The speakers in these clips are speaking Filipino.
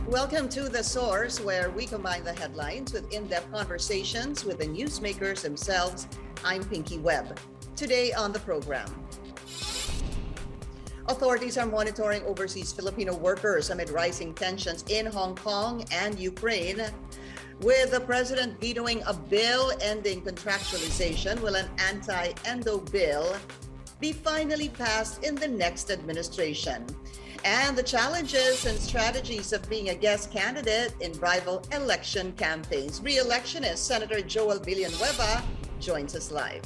Welcome to The Source, where we combine the headlines with in-depth conversations with the newsmakers themselves. I'm Pinky Webb. Today on the program, authorities are monitoring overseas Filipino workers amid rising tensions in Hong Kong and Ukraine. With the president vetoing a bill ending contractualization, will an anti-endo bill be finally passed in the next administration? And the challenges and strategies of being a guest candidate in rival election campaigns. Reelectionist Senator Joel Villanueva joins us live.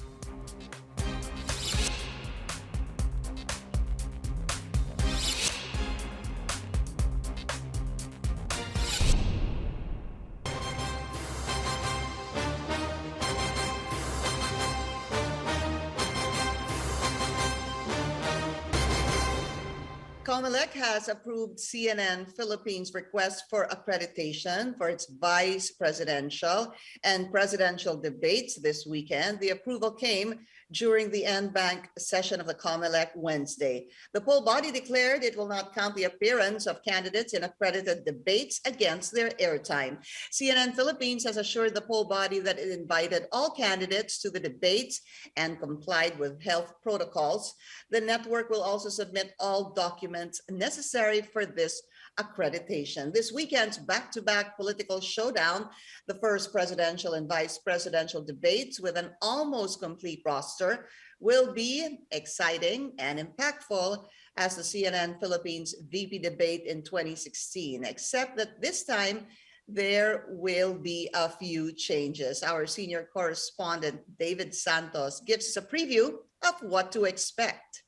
COMELEC has approved CNN Philippines' request for accreditation for its vice presidential and presidential debates this weekend. The approval came during the en banc session of the COMELEC Wednesday. The poll body declared it will not count the appearance of candidates in accredited debates against their airtime. CNN Philippines has assured the poll body that it invited all candidates to the debates and complied with health protocols. The network will also submit all documents necessary for this accreditation. This weekend's back-to-back political showdown, the first presidential and vice presidential debates with an almost complete roster, will be exciting and impactful as the CNN Philippines VP debate in 2016, except that this time there will be a few changes. Our senior correspondent, David Santos, gives us a preview of what to expect.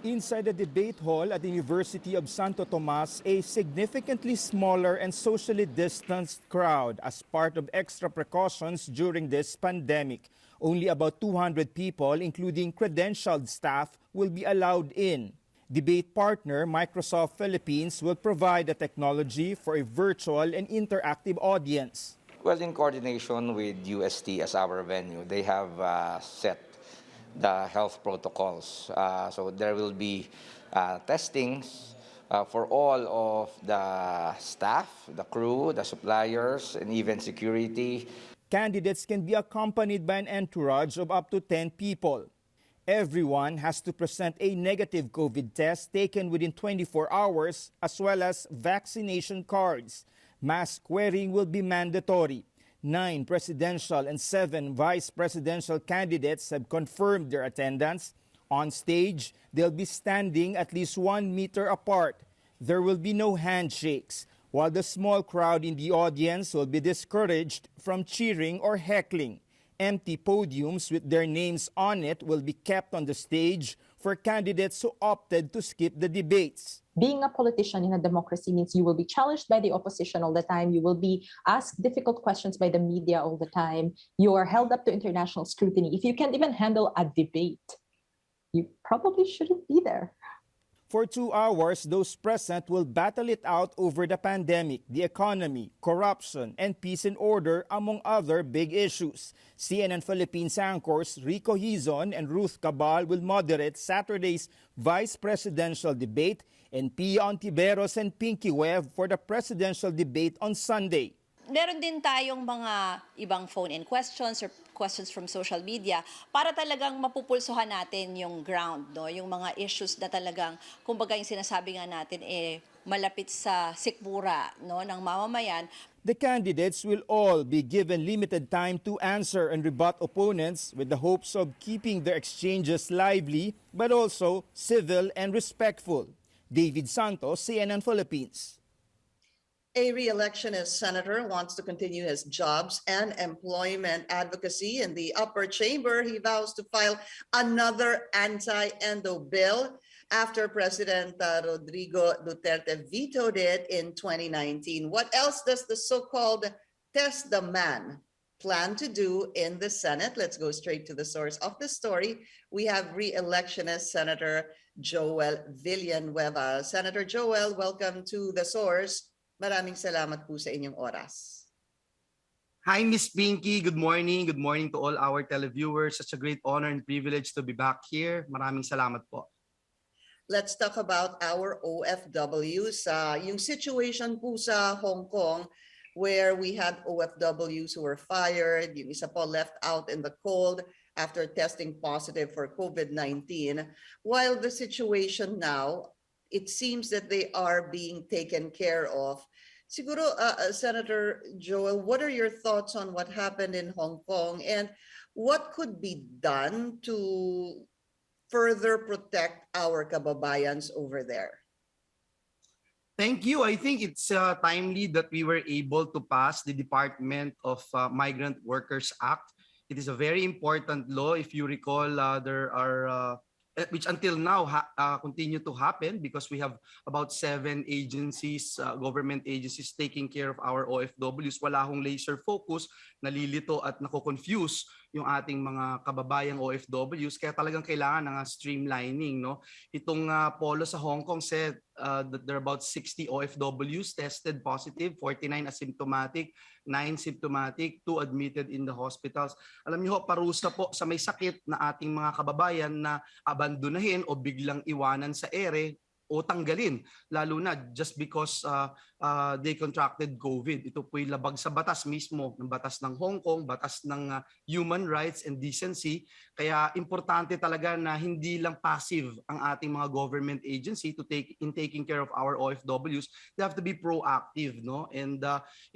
Inside the debate hall at the University of Santo Tomas, a significantly smaller and socially distanced crowd as part of extra precautions during this pandemic. Only about 200 people, including credentialed staff, will be allowed in. Debate partner Microsoft Philippines will provide the technology for a virtual and interactive audience. Well, in coordination with UST as our venue, they have set the health protocols. So there will be testings for all of the staff, the crew, the suppliers, and even security. Candidates can be accompanied by an entourage of up to 10 people. Everyone has to present a negative COVID test taken within 24 hours, as well as vaccination cards. Mask wearing will be mandatory. 9 presidential and 7 vice presidential candidates have confirmed their attendance. On stage, they'll be standing at least 1 meter apart. There will be no handshakes, while the small crowd in the audience will be discouraged from cheering or heckling. Empty podiums with their names on it will be kept on the stage for candidates who opted to skip the debates. Being a politician in a democracy means you will be challenged by the opposition all the time. You will be asked difficult questions by the media all the time. You are held up to international scrutiny. If you can't even handle a debate, you probably shouldn't be there. For 2 hours, those present will battle it out over the pandemic, the economy, corruption, and peace and order, among other big issues. CNN Philippines anchors Rico Hizon and Ruth Cabal will moderate Saturday's vice presidential debate, and Pia Ontiveros and Pinky Webb for the presidential debate on Sunday. Meron din tayong mga ibang phone-in questions or questions from social media para talagang mapupulsuhan natin yung ground, no? Yung mga issues na talagang, kumbaga yung sinasabi nga natin, malapit sa sikmura, no, ng mamamayan. The candidates will all be given limited time to answer and rebut opponents with the hopes of keeping their exchanges lively but also civil and respectful. David Santos, CNN Philippines. A re-electionist senator wants to continue his jobs and employment advocacy in the upper chamber. He vows to file another anti-endo bill after President Rodrigo Duterte vetoed it in 2019. What else does the so-called test the man plan to do in the Senate? Let's go straight to the source of the story. We have re-electionist Senator Joel Villanueva. Senator Joel, welcome to the source. Maraming salamat po sa inyong oras. Hi, Miss Pinky. Good morning. Good morning to all our televiewers. Such a great honor and privilege to be back here. Maraming salamat po. let's talk about our OFWs. Yung situation po sa Hong Kong, where we had OFWs who were fired, yung isa po left out in the cold after testing positive for COVID-19. While the situation now, it seems that they are being taken care of. Siguro, Senator Joel, what are your thoughts on what happened in Hong Kong and what could be done to further protect our kababayans over there? Thank you. I think it's timely that we were able to pass the Department of Migrant Workers Act. It is a very important law. If you recall, there are which until now continue to happen because we have about 7 agencies, government agencies taking care of our OFWs. Wala hong laser focus, nalilito at nako-confuse yung ating mga kababayang OFWs. Kaya talagang kailangan ng streamlining. No? Itong polo sa Hong Kong said that there are about 60 OFWs tested positive, 49 asymptomatic, 9 symptomatic, 2 admitted in the hospitals. Alam niyo ho, parusa po sa may sakit na ating mga kababayan na abandonahin o biglang iwanan sa ere o tanggalin, lalo na just because they contracted COVID. Ito po'y labag sa batas mismo, ng batas ng Hong Kong, batas ng human rights and decency. Kaya importante talaga na hindi lang passive ang ating mga government agency to taking care of our OFWs. They have to be proactive, no? And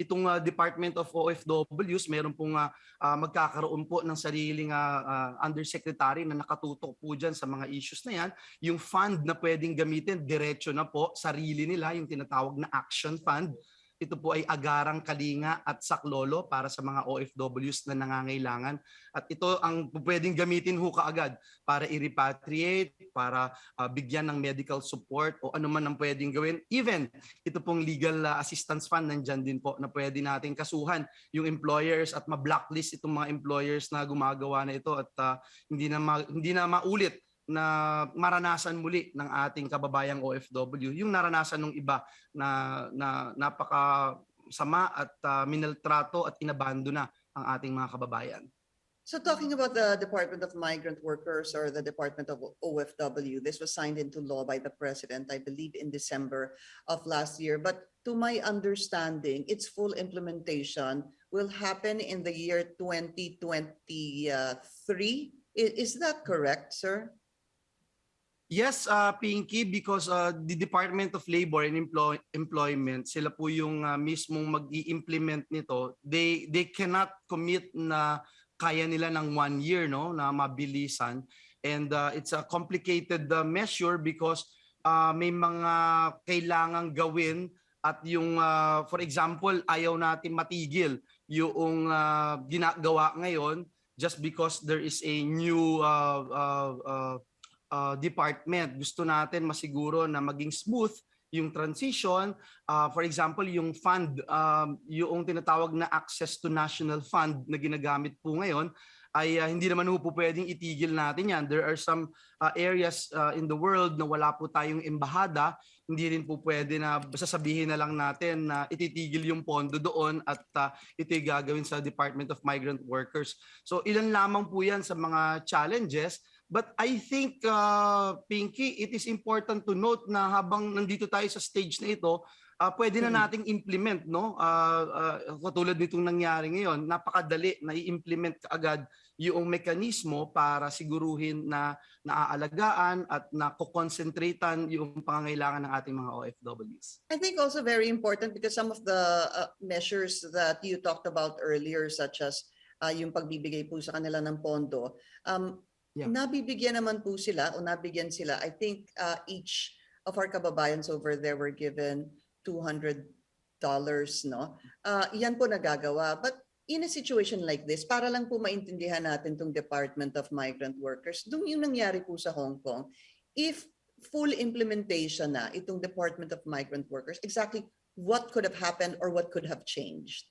itong Department of OFWs, meron pong magkakaroon po ng sariling undersecretary na nakatutok po dyan sa mga issues na yan. Yung fund na pwedeng gamitin, diretso na po, sarili nila, yung tinatawag na action fund. Ito po ay agarang kalinga at saklolo para sa mga OFWs na nangangailangan. At ito ang pwedeng gamitin ho kaagad para i-repatriate, para bigyan ng medical support o ano man ang pwedeng gawin. Even ito pong legal assistance fund nandyan din po na pwede nating kasuhan yung employers at ma-blacklist itong mga employers na gumagawa na ito at hindi na maulit na maranasan muli ng ating kababayang OFW, yung naranasan ng iba na napakasama at minaltrato at inabandona ang ating mga kababayan. So talking about the Department of Migrant Workers or the Department of OFW, this was signed into law by the President, I believe in December of last year. But to my understanding, its full implementation will happen in the year 2023. Is that correct, sir? Yes, Pinky, because the Department of Labor and Employment, sila po yung mismong mag-i-implement nito. They cannot commit na kaya nila ng 1 year, no, na mabilisan. And it's a complicated measure because may mga kailangang gawin at yung, for example, ayaw natin matigil yung ginagawa ngayon just because there is a new department. Gusto natin masiguro na maging smooth yung transition. For example, yung fund, yung tinatawag na Access to National Fund na ginagamit po ngayon, ay hindi naman po pwedeng itigil natin yan. There are some areas in the world na wala po tayong embahada. Hindi rin po pwede na sasabihin na lang natin na ititigil yung pondo doon at ito'y gagawin sa Department of Migrant Workers. So ilan lamang po yan sa mga challenges. But I think, Pinky, it is important to note na habang nandito tayo sa stage na ito, pwede na nating implement, no? Katulad nitong nangyari ngayon, napakadali na i-implement agad yung mekanismo para siguruhin na naaalagaan at nakokonsentratan yung pangangailangan ng ating mga OFWs. I think also very important because some of the measures that you talked about earlier, such as yung pagbibigay po sa kanila ng pondo, nabibigyan naman po sila o nabigyan sila. I think each of our kababayans over there were given $200, no? Yan po nagagawa. But in a situation like this, para lang po maintindihan natin itong Department of Migrant Workers, yung nangyari po sa Hong Kong, if full implementation na itong Department of Migrant Workers, exactly what could have happened or what could have changed?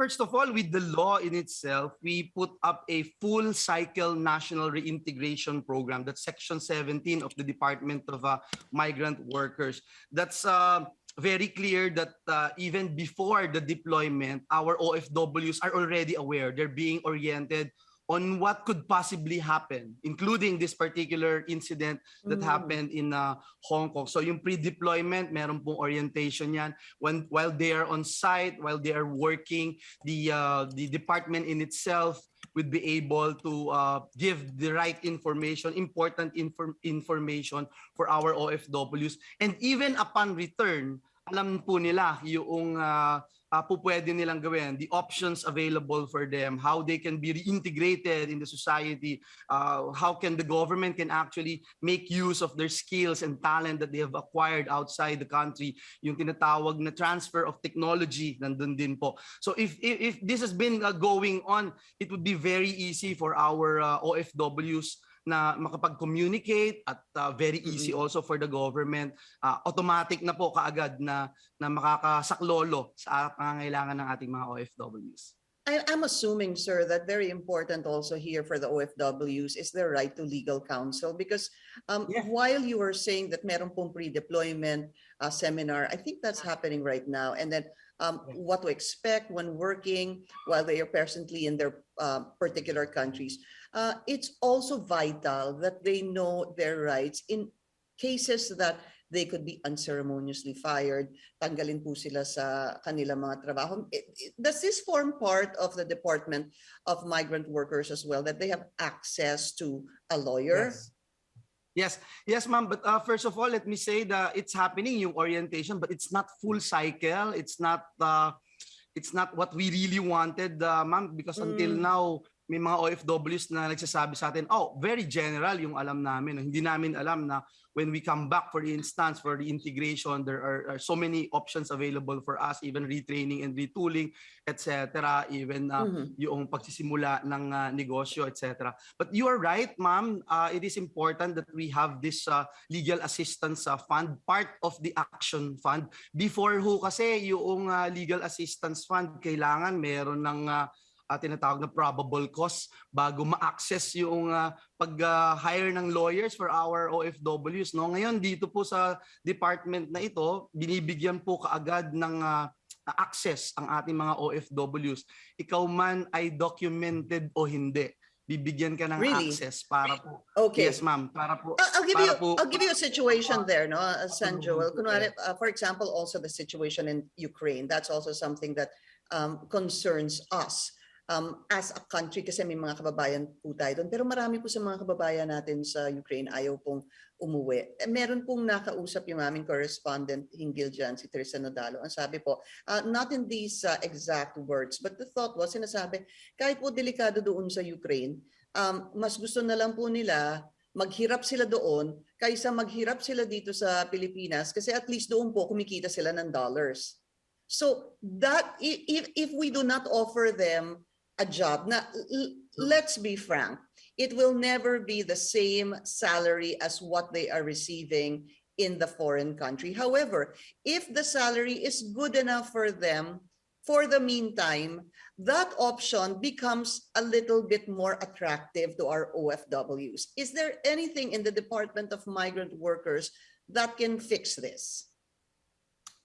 First of all, with the law in itself, we put up a full cycle national reintegration program. That's Section 17 of the Department of Migrant Workers. That's very clear that even before the deployment, our OFWs are already aware. They're being oriented on what could possibly happen, including this particular incident that happened in Hong Kong. So yung pre-deployment, meron pong orientation yan. While they are on site, while they are working, the department in itself would be able to give the right information, important information for our OFWs. And even upon return, alam po nila yung pwede nilang gawin, the options available for them, how they can be reintegrated in the society, how can the government can actually make use of their skills and talent that they have acquired outside the country. Yung tinatawag na transfer of technology, nandun din po. So if this has been going on, it would be very easy for our OFWs na makapag-communicate at very easy also for the government. Automatic na po kaagad na makakasaklolo sa pangangailangan ng ating mga OFWs. I'm assuming, sir, that very important also here for the OFWs is their right to legal counsel, because while you were saying that meron pong pre-deployment seminar, I think that's happening right now. And then what to expect when working while they are presently in their particular countries. It's also vital that they know their rights in cases that they could be unceremoniously fired, tanggalin po sila sa kanilang mga trabaho. Does this form part of the Department of Migrant Workers as well, that they have access to a lawyer? Yes, ma'am. But first of all, let me say that it's happening, yung orientation, but it's not full cycle. It's not what we really wanted, ma'am, because until now, may mga OFWs na nagsasabi sa atin, very general yung alam namin. Hindi namin alam na when we come back, for instance, for the integration, there are so many options available for us, even retraining and retooling, etc. Even yung pagsisimula ng negosyo, etc. But you are right, ma'am. It is important that we have this legal assistance fund, part of the action fund. Before kasi yung legal assistance fund, kailangan meron ng tinatawag na probable cause bago ma-access yung pag-hire ng lawyers for our OFWs. No? Ngayon, dito po sa department na ito, binibigyan po kaagad ng access ang ating mga OFWs. Ikaw man ay documented o hindi, bibigyan ka ng access para po. Okay. Yes, ma'am. Para po. I'll give you a situation there, no, San Joel. Kunwari, for example, also the situation in Ukraine. That's also something that concerns us. As a country, kasi may mga kababayan po tayo doon. Pero marami po sa mga kababayan natin sa Ukraine ayaw pong umuwi. Meron pong nakausap yung aming correspondent hinggil dyan, si Teresa Nodalo. Ang sabi po, not in these exact words, but the thought was, sinasabi, kahit po delikado doon sa Ukraine, mas gusto na lang po nila maghirap sila doon kaysa maghirap sila dito sa Pilipinas, kasi at least doon po kumikita sila ng dollars. So that if we do not offer them a job. Now, let's be frank, it will never be the same salary as what they are receiving in the foreign country. However, if the salary is good enough for them, for the meantime, that option becomes a little bit more attractive to our OFWs. Is there anything in the Department of Migrant Workers that can fix this?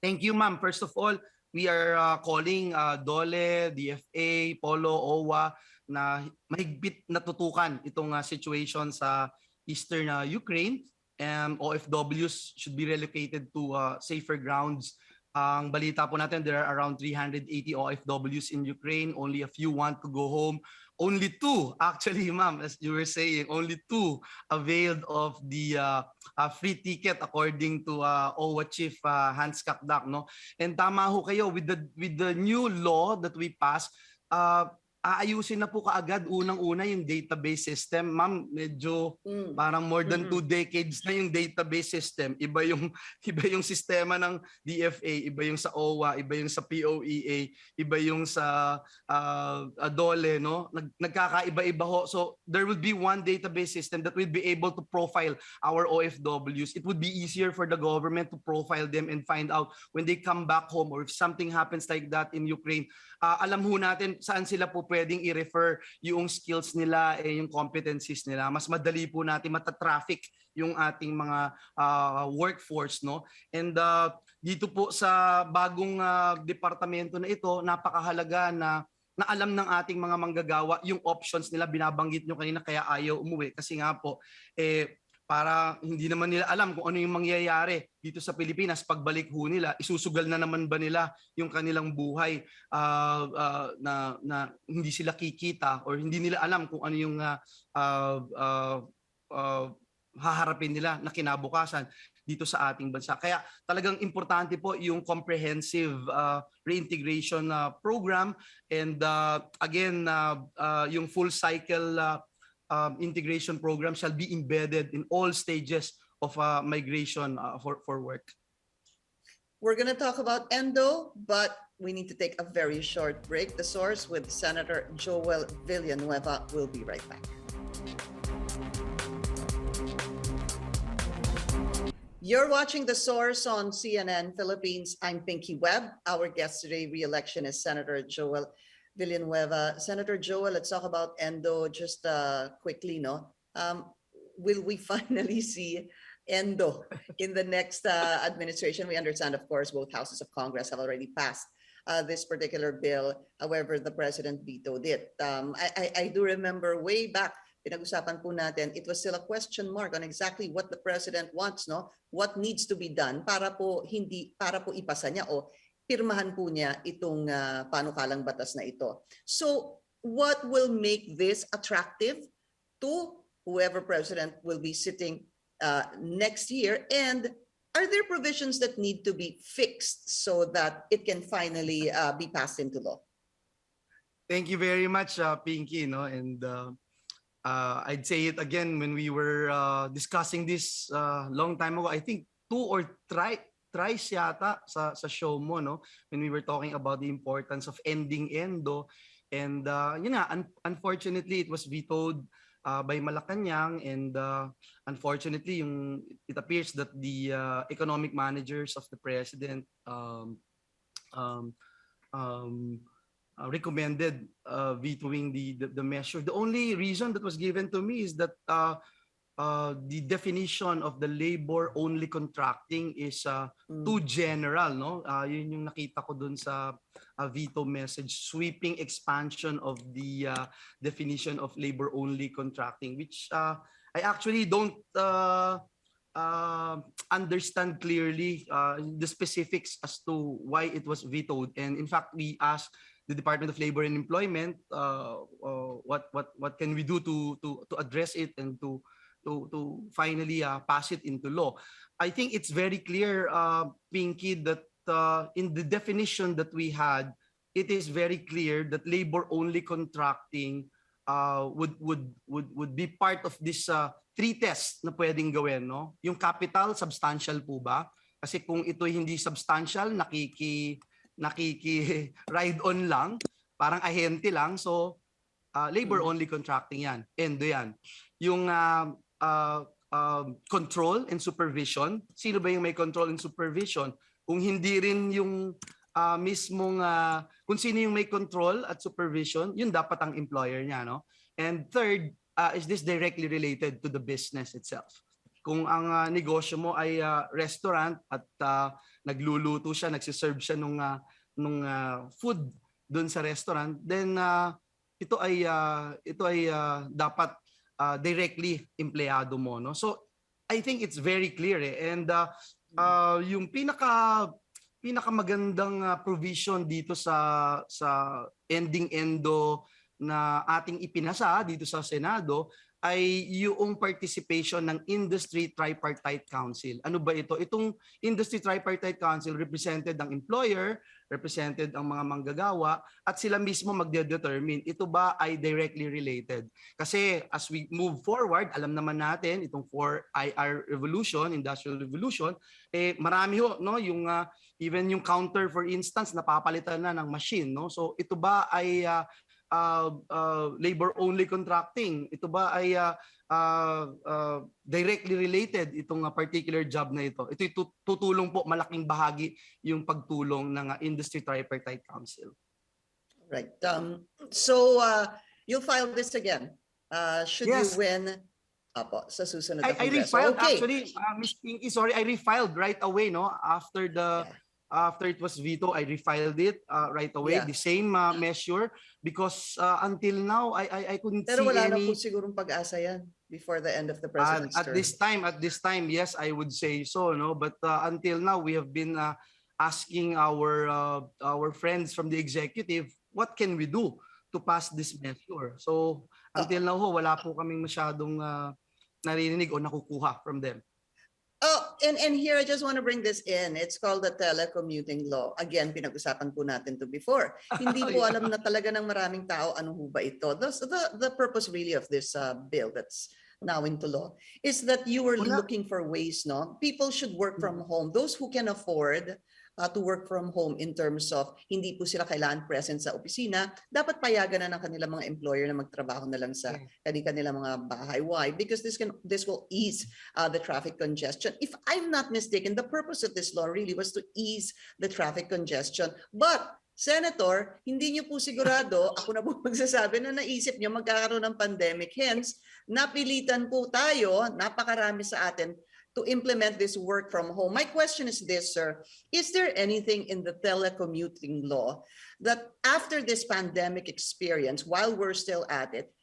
Thank you, ma'am. First of all, we are calling DOLE, DFA, POLO, OWA na mahigpit na tutukan itong situation sa eastern Ukraine. OFWs should be relocated to safer grounds. Ang balita po natin, there are around 380 OFWs in Ukraine. Only a few want to go home. Only 2, actually, ma'am, as you were saying, only 2 availed of the free ticket according to OWA Chief Hans Kakdak. No? And tama ho kayo, with the new law that we passed, aayusin na po kaagad unang-una yung database system. Ma'am, medyo parang more than 2 decades na yung database system. Iba yung sistema ng DFA, iba yung sa OWA, iba yung sa POEA, iba yung sa DOLE, no? Nagkakaiba-iba ho. So there will be one database system that will be able to profile our OFWs. It would be easier for the government to profile them and find out when they come back home, or if something happens like that in Ukraine, alam ho natin saan sila po pwedeng i-refer yung skills nila, yung competencies nila. Mas madali po natin matatraffic yung ating mga workforce, no? And dito po sa bagong departamento na ito, napakahalaga na na alam ng ating mga manggagawa yung options nila, binabanggit nyo kanina kaya ayaw umuwi kasi nga po para hindi naman nila alam kung ano yung mangyayari dito sa Pilipinas pagbalik ho nila, isusugal na naman ba nila yung kanilang buhay na hindi sila kikita or hindi nila alam kung ano yung haharapin nila na kinabukasan dito sa ating bansa. Kaya talagang importante po yung comprehensive reintegration program and again yung full cycle integration program shall be embedded in all stages of migration for work. We're going to talk about endo, but we need to take a very short break. The Source with Senator Joel Villanueva. Will be right back. You're watching The Source on CNN Philippines. I'm Pinky Webb. Our guest today, reelectionist Senator Joel Villanueva. Senator Joel, let's talk about endo just quickly, no? Will we finally see endo in the next administration? We understand, of course, both houses of Congress have already passed this particular bill. However, the president vetoed it. I do remember way back, pinag-usapan po natin, it was still a question mark on exactly what the president wants, no? What needs to be done para po ipasa niya o pirmahan po niya itong panukalang batas na ito. So, what will make this attractive to whoever president will be sitting next year? And are there provisions that need to be fixed so that it can finally be passed into law? Thank you very much, Pinky. No? And I'd say it again when we were discussing this long time ago. I think two or thrice yata sa show mo, no? When we were talking about the importance of ending endo. And unfortunately, it was vetoed by Malacanang, and unfortunately, it appears that the economic managers of the president recommended vetoing the measure. The only reason that was given to me is that the definition of the labor-only contracting is too general, no? Yun yung nakita ko dun sa veto message, sweeping expansion of the definition of labor-only contracting, which I actually don't understand clearly the specifics as to why it was vetoed. And in fact, we asked the Department of Labor and Employment what can we do to address it and to finally pass it into law. I think it's very clear, Pinky, that in the definition that we had, it is very clear that labor-only contracting would be part of this three tests na pwedeng gawin, no? Yung capital, substantial po ba? Kasi kung ito hindi substantial, nakiki-ride on lang, parang ahente lang. So, labor-only contracting yan. Endo yan. Yung control and supervision. Sino ba yung may control and supervision? Kung hindi rin yung kung sino yung may control at supervision, yun dapat ang employer niya, no? And third, is this directly related to the business itself? Kung ang negosyo mo ay restaurant at nagluluto siya, nagsiserve siya nung food doon sa restaurant, then ito ay dapat directly empleyado mo, no? So I think it's very clear and yung pinakamagandang provision dito sa ending endo na ating ipinasa dito sa Senado ay yung participation ng Industry Tripartite Council. Ano ba ito? Itong Industry Tripartite Council represented ang employer, represented ang mga manggagawa, at sila mismo magde-determine ito ba ay directly related. Kasi as we move forward, alam naman natin itong 4IR revolution, industrial revolution, marami ho, no, yung even yung counter, for instance, napapalitan na ng machine, no? So ito ba ay labor-only contracting? Ito ba ay directly related itong particular job na ito? Ito'y tutulong po, malaking bahagi yung pagtulong ng Industry Tripartite Council. Right. So you'll file this again should you win sa susunod na I Kongreso. refiled okay. actually, Ms. Pinky, sorry, I refiled right away, no, after After it was veto, I refiled it right away, Yeah. the same measure, because until now, I couldn't Pero see wala na po any. sigurong pag-asa yan before the end of the At president's term. at this time, yes, I would say so, no. But until now, we have been asking our friends from the executive, what can we do to pass this measure? So until now, wala po kaming masyadong naririnig o nakukuha from them. Oh, and here I just want to bring this in. It's called the telecommuting law. Again, pinag-usapan po natin to before. Hindi po Yeah. alam na talaga ng maraming tao ano ho ba ito. The purpose really of this bill that's now into law is that you were Wala. looking for ways, no? People should work from home. Those who can afford to work from home in terms of hindi po sila kailangan present sa opisina, dapat payagan na ng kanilang mga employer na magtrabaho na lang sa kanilang mga bahay. Why? Because this will ease the traffic congestion. If I'm not mistaken, the purpose of this law really was to ease the traffic congestion. But Senator, hindi niyo po sigurado, ako na po magsasabi na naisip niyo magkakaroon ng pandemic. Hence, napilitan po tayo, napakarami sa atin, to implement this work from home. My question is this, sir. Is there anything in the telecommuting law that after this pandemic experience, while we're still at it,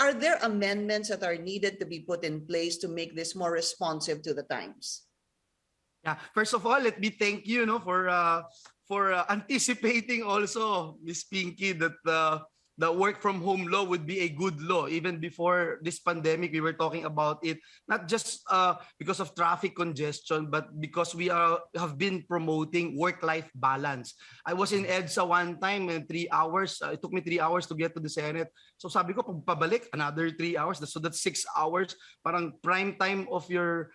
are there amendments that are needed to be put in place to make this more responsive to the times? Yeah. First of all, let me thank you, for anticipating also, Miss Pinky, that the work from home law would be a good law. Even before this pandemic, we were talking about it, not just because of traffic congestion, but because we have been promoting work-life balance. I was in EDSA one time and 3 hours. It took me 3 hours to get to the Senate. So sabi ko, pag pabalik, another 3 hours. So that's 6 hours. Parang prime time of your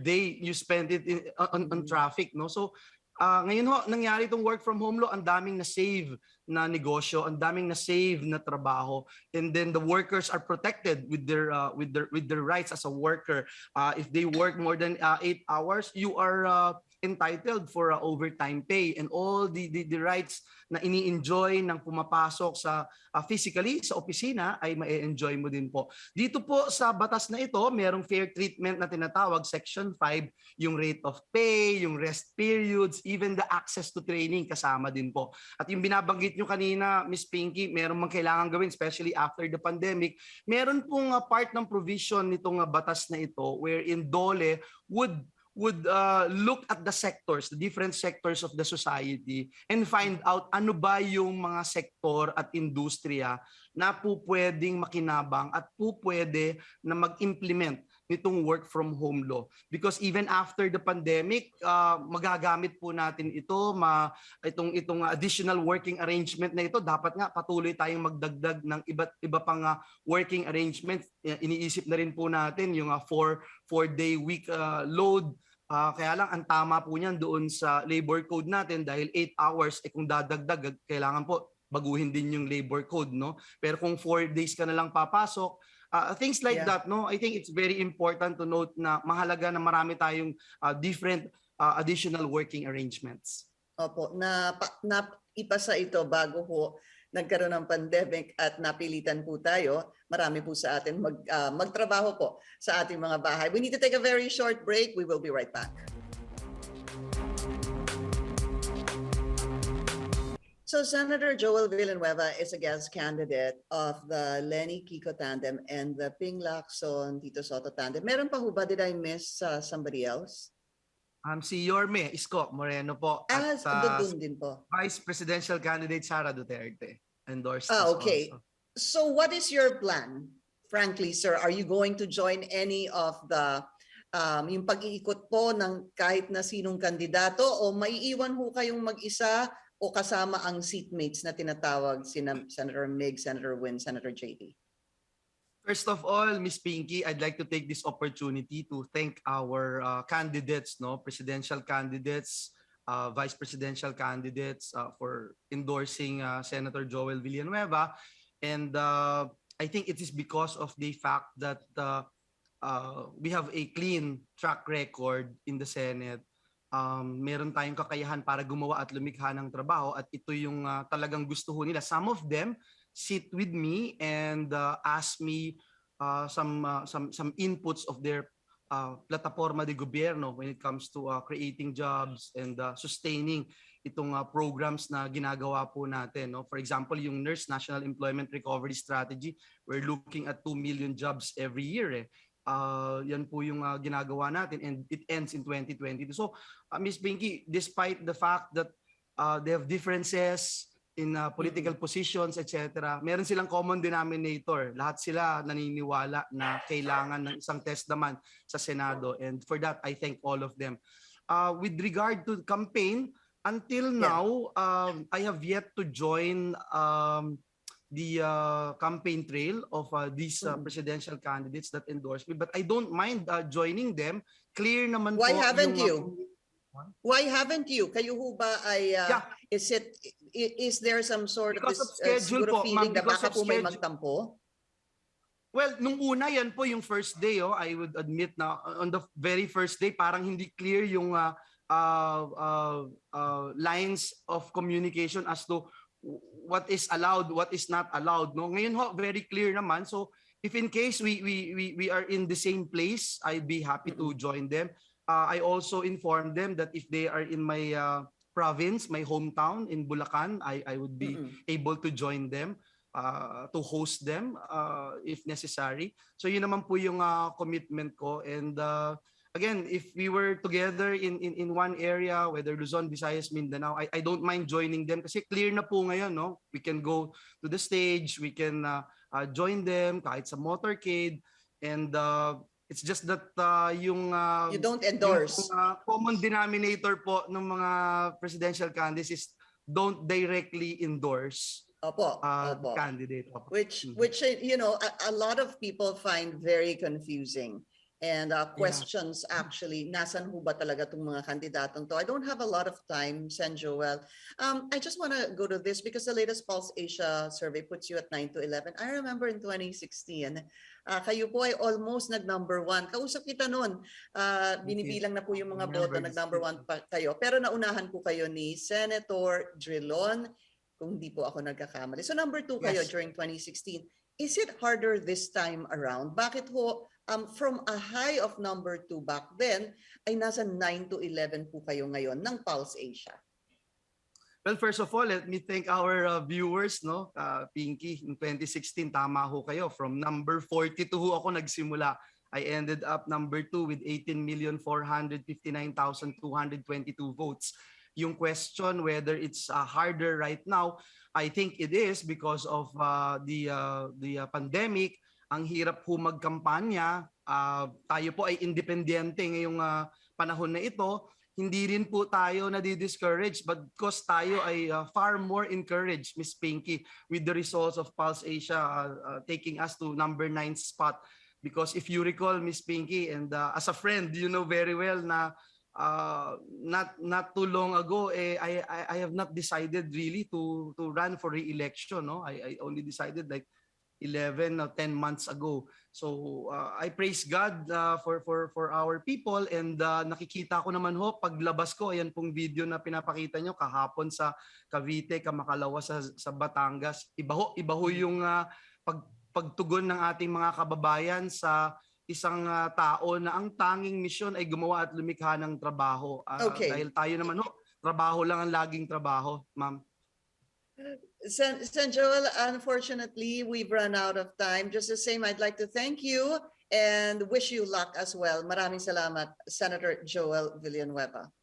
day, you spend it on traffic, no? So ngayon ho, nangyari itong work from home law, ang daming na-save na negosyo, ang daming na-save na trabaho, and then the workers are protected with their rights as a worker. If they work more than 8 hours, you are entitled for overtime pay and all the rights na ini-enjoy ng pumapasok sa physically sa opisina ay ma-enjoy mo din po. Dito po sa batas na ito, merong fair treatment na tinatawag, Section 5, yung rate of pay, yung rest periods, even the access to training kasama din po. At yung binabanggit nyo kanina, Miss Pinky, meron mang kailangan gawin, especially after the pandemic, meron pong part ng provision nitong batas na ito wherein DOLE would look at the sectors, the different sectors of the society, and find out ano ba yung mga sektor at industriya na po pwedeng makinabang at po pwede na mag-implement nitong work from home law. Because even after the pandemic, magagamit po natin ito, itong additional working arrangement na ito, dapat nga patuloy tayong magdagdag ng iba pang working arrangements. Iniisip na rin po natin yung 4-day week load. Kaya lang ang tama po niyan doon sa labor code natin dahil 8 hours, kung dadagdag, kailangan po baguhin din yung labor code, no? Pero kung 4 days ka na lang papasok, things like that, no? I think it's very important to note na mahalaga na marami tayong different additional working arrangements. Opo, ipasa ito bago po nagkaroon ng pandemic at napilitan po tayo, marami po sa atin magtrabaho po sa ating mga bahay. We need to take a very short break. We will be right back. So Senator Joel Villanueva is a guest candidate of the Lenny Kiko tandem and the Ping Lacson Tito Soto tandem. Meron pa ho ba? Did I miss somebody else? Si Yorme Isko Moreno po at doon din po. Vice Presidential Candidate Sara Duterte endorsed. Okay. Also. So what is your plan? Frankly, sir, are you going to join any of the yung pag-iikot po ng kahit na sinong kandidato o maiiwan ho kayong mag-isa o kasama ang seatmates na tinatawag Senator Mig, Senator Win, Senator JD? First of all, Miss Pinky, I'd like to take this opportunity to thank our candidates, presidential candidates, vice presidential candidates for endorsing Senator Joel Villanueva. And I think it is because of the fact that we have a clean track record in the Senate. Meron tayong kakayahan para gumawa at lumikha ng trabaho at ito yung talagang gusto ho nila. Some of them sit with me and ask me some inputs of their plataforma de gobierno when it comes to creating jobs and sustaining itong programs na ginagawa po natin. No? For example, yung Nurse National Employment Recovery Strategy, we're looking at 2 million jobs every year. Yan po yung ginagawa natin and it ends in 2022. So, Ms. Pinky, despite the fact that they have differences in political positions, etc., meron silang common denominator. Lahat sila naniniwala na kailangan ng isang test naman sa Senado. And for that, I thank all of them. With regard to the campaign, until now, I have yet to join the campaign trail of these presidential candidates that endorse me. But I don't mind joining them. Clear naman Why po haven't yung, you? Why haven't you? Kayo ho ba ay, is there some sort Because of of schedule siguro po, feeling ma'am, na because baka of po may schedule. magtampo? Well, nung una yan po yung first day, I would admit na on the very first day parang hindi clear yung lines of communication as to what is allowed, what is not allowed. No, ngayon ho very clear naman. So if in case we are in the same place, I'd be happy to join them. I also informed them that if they are in my province, my hometown in Bulacan, I would be able to join them, to host them if necessary. So yun naman po yung commitment ko. And again, if we were together in one area, whether Luzon, Visayas, Mindanao, I don't mind joining them kasi clear na po ngayon, no? We can go to the stage, we can join them kahit sa motorcade, and it's just that yung You don't endorse. yung common denominator po ng mga presidential candidates is don't directly endorse Opo, the opo. candidate. Opo. Which you know, a lot of people find very confusing. And questions actually, nasan ho ba talaga itong mga kandidatong to? I don't have a lot of time, Sen Joel. I just want to go to this because the latest Pulse Asia survey puts you at 9 to 11. I remember in 2016, kayo po ay almost nag-number 1. Kausap kita noon. Binibilang na po yung mga boto, nag-number 1 pa kayo. Pero naunahan po kayo ni Senator Drilon, kung hindi po ako nagkakamali. So number 2 kayo during 2016. Is it harder this time around? Bakit ho, from a high of number 2 back then, ay nasa 9 to 11 po kayo ngayon ng Pulse Asia? Well, first of all, let me thank our viewers, no? Pinky, in 2016, tama ho kayo. From number 42 ho ako nagsimula. I ended up number 2 with 18,459,222 votes. Yung question whether it's harder right now, I think it is because of the pandemic. Ang hirap po magkampanya. Tayo po ay independyente ngayong panahon na ito. Hindi rin po tayo nadi-discourage but because tayo ay far more encouraged, Miss Pinky, with the results of Pulse Asia taking us to number 9 spot. Because if you recall, Miss Pinky, and as a friend, you know very well na not too long ago, I have not decided really to run for re-election. No? I only decided like 11 or 10 months ago. So I praise God for our people, and nakikita ko naman ho paglabas ko, ayan pong video na pinapakita nyo kahapon sa Cavite, Kamakalawa sa Batangas. Iba ho yung pagtugon ng ating mga kababayan sa isang tao na ang tanging misyon ay gumawa at lumikha ng trabaho. Dahil tayo naman ho, trabaho lang ang laging trabaho, ma'am. Sen Joel, unfortunately, we've run out of time. Just the same, I'd like to thank you and wish you luck as well. Maraming salamat, Senator Joel Villanueva.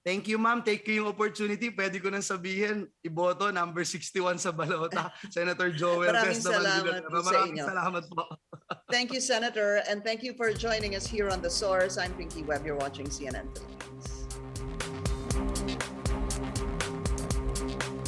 Thank you, ma'am. Take yung opportunity. Pwede ko nang sabihin, iboto number 61 sa balota, Senator Joel. Maraming salamat po sa inyo. Maraming salamat po. Thank you, Senator, and thank you for joining us here on The Source. I'm Pinky Webb. You're watching CNN Philippines.